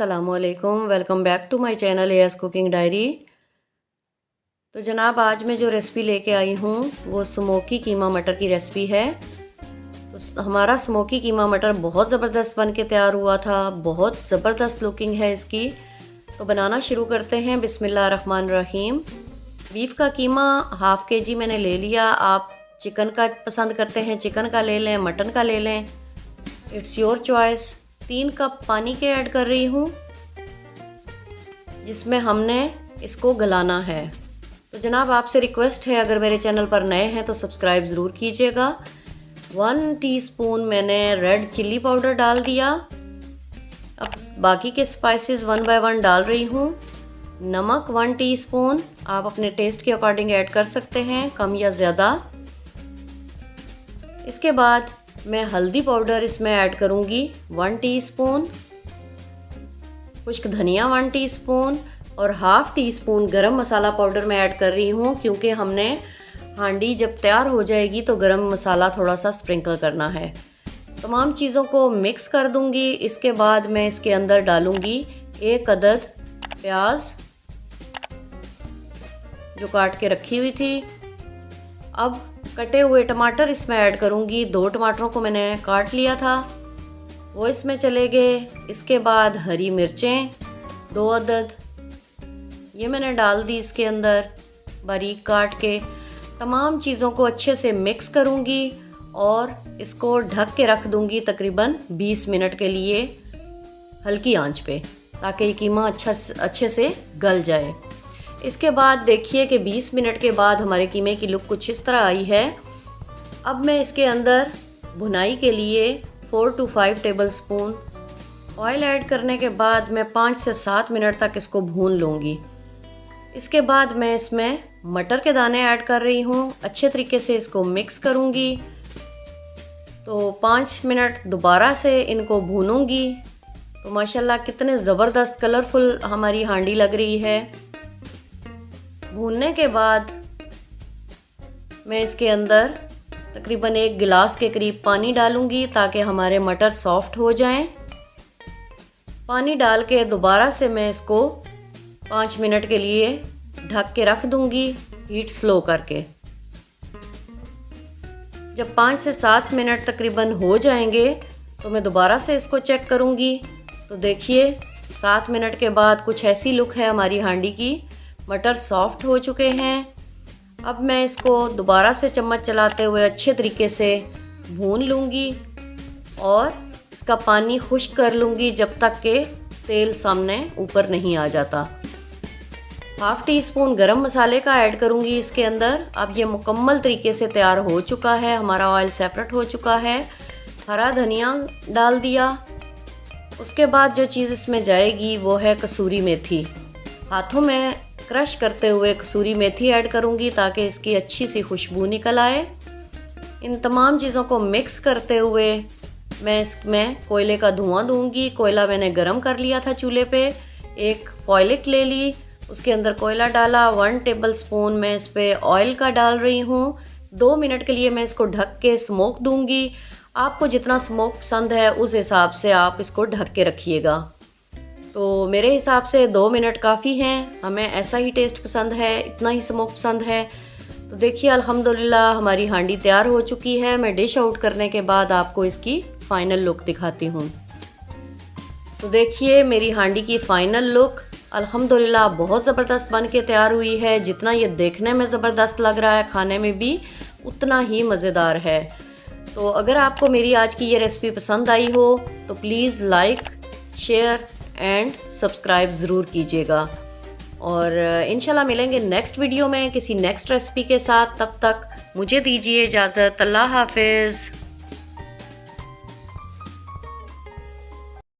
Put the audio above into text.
अस्सलामुअलैकुम, welcome back to my channel AS cooking diary. तो जनाब, आज मैं जो रेसिपी लेके आई हूँ वो स्मोकी कीमा मटर की रेसिपी है। तो हमारा स्मोकी कीमा मटर बहुत ज़बरदस्त बन के तैयार हुआ था, बहुत ज़बरदस्त लुकिंग है इसकी। तो बनाना शुरू करते हैं। बिस्मिल्लाहिर्रहमानिर्रहीम। बीफ का कीमा हाफ़ केजी मैंने ले लिया। आप चिकन का पसंद करते हैं चिकन का ले लें, मटन का ले लें, इट्स योर चॉइस। 3 कप पानी के ऐड कर रही हूँ जिसमें हमने इसको गलाना है। तो जनाब, आपसे रिक्वेस्ट है, अगर मेरे चैनल पर नए हैं तो सब्सक्राइब ज़रूर कीजिएगा। 1 टीस्पून मैंने रेड चिल्ली पाउडर डाल दिया। अब बाकी के स्पाइसेस 1 बाय 1 डाल रही हूँ। नमक 1 टीस्पून, आप अपने टेस्ट के अकॉर्डिंग ऐड कर सकते हैं, कम या ज़्यादा। इसके बाद मैं हल्दी पाउडर इसमें ऐड करूँगी 1 टीस्पून, खुश्क धनिया 1 टीस्पून और हाफ़ टीस्पून गरम मसाला पाउडर मैं ऐड कर रही हूँ, क्योंकि हमने हांडी जब तैयार हो जाएगी तो गरम मसाला थोड़ा सा स्प्रिंकल करना है। तमाम चीज़ों को मिक्स कर दूँगी। इसके बाद मैं इसके अंदर डालूँगी 1 अदद प्याज जो काट के रखी हुई थी। अब कटे हुए टमाटर इसमें ऐड करूँगी। 2 टमाटरों को मैंने काट लिया था, वो इसमें चले गए। इसके बाद हरी मिर्चें 2 अदद ये मैंने डाल दी इसके अंदर बारीक काट के। तमाम चीज़ों को अच्छे से मिक्स करूँगी और इसको ढक के रख दूँगी तकरीबन 20 मिनट के लिए हल्की आंच पे, ताकि ये कीमा अच्छे से गल जाए। इसके बाद देखिए कि 20 मिनट के बाद हमारे कीमे की लुक कुछ इस तरह आई है। अब मैं इसके अंदर भुनाई के लिए 4 to 5 टेबलस्पून ऑयल ऐड करने के बाद मैं 5 से 7 मिनट तक इसको भून लूँगी। इसके बाद मैं इसमें मटर के दाने ऐड कर रही हूँ। अच्छे तरीके से इसको मिक्स करूँगी। तो 5 मिनट दोबारा से इनको भूनूँगी। तो माशाल्लाह कितने ज़बरदस्त कलरफुल हमारी हांडी लग रही है। भूनने के बाद मैं इसके अंदर तकरीबन 1 गिलास के करीब पानी डालूंगी, ताकि हमारे मटर सॉफ्ट हो जाएं। पानी डाल के दोबारा से मैं इसको 5 मिनट के लिए ढक के रख दूंगी, हीट स्लो करके। जब 5 से 7 मिनट तकरीबन हो जाएंगे तो मैं दोबारा से इसको चेक करूंगी। तो देखिए 7 मिनट के बाद कुछ ऐसी लुक है हमारी हांडी की। मटर सॉफ्ट हो चुके हैं। अब मैं इसको दोबारा से चम्मच चलाते हुए अच्छे तरीके से भून लूँगी और इसका पानी खुश्क कर लूँगी जब तक कि तेल सामने ऊपर नहीं आ जाता। हाफ़ टीस्पून गरम मसाले का ऐड करूँगी इसके अंदर। अब ये मुकम्मल तरीके से तैयार हो चुका है, हमारा ऑयल सेपरेट हो चुका है। हरा धनिया डाल दिया। उसके बाद जो चीज़ इसमें जाएगी वो है कसूरी मेथी। हाथों में क्रश करते हुए कसूरी मेथी ऐड करूँगी, ताकि इसकी अच्छी सी खुशबू निकल आए। इन तमाम चीज़ों को मिक्स करते हुए मैं इसमें कोयले का धुआं दूंगी। कोयला मैंने गरम कर लिया था चूल्हे पे। एक फॉइलिक ले ली, उसके अंदर कोयला डाला। 1 टेबलस्पून मैं इस पर ऑयल का डाल रही हूँ। 2 मिनट के लिए मैं इसको ढक के स्मोक दूंगी। आपको जितना स्मोक पसंद है उस हिसाब से आप इसको ढक के रखिएगा। तो मेरे हिसाब से 2 मिनट काफ़ी हैं। हमें ऐसा ही टेस्ट पसंद है, इतना ही स्मोक पसंद है। तो देखिए अल्हम्दुलिल्लाह हमारी हांडी तैयार हो चुकी है। मैं डिश आउट करने के बाद आपको इसकी फ़ाइनल लुक दिखाती हूँ। तो देखिए मेरी हांडी की फ़ाइनल लुक अल्हम्दुलिल्लाह बहुत ज़बरदस्त बन के तैयार हुई है। जितना ये देखने में ज़बरदस्त लग रहा है, खाने में भी उतना ही मज़ेदार है। तो अगर आपको मेरी आज की ये रेसिपी पसंद आई हो तो please like, share and subscribe ज़रूर कीजिएगा। और इंशाल्लाह मिलेंगे नेक्स्ट वीडियो में किसी नेक्स्ट रेसिपी के साथ। तब तक मुझे दीजिए इजाज़त। अल्लाह हाफ़िज़।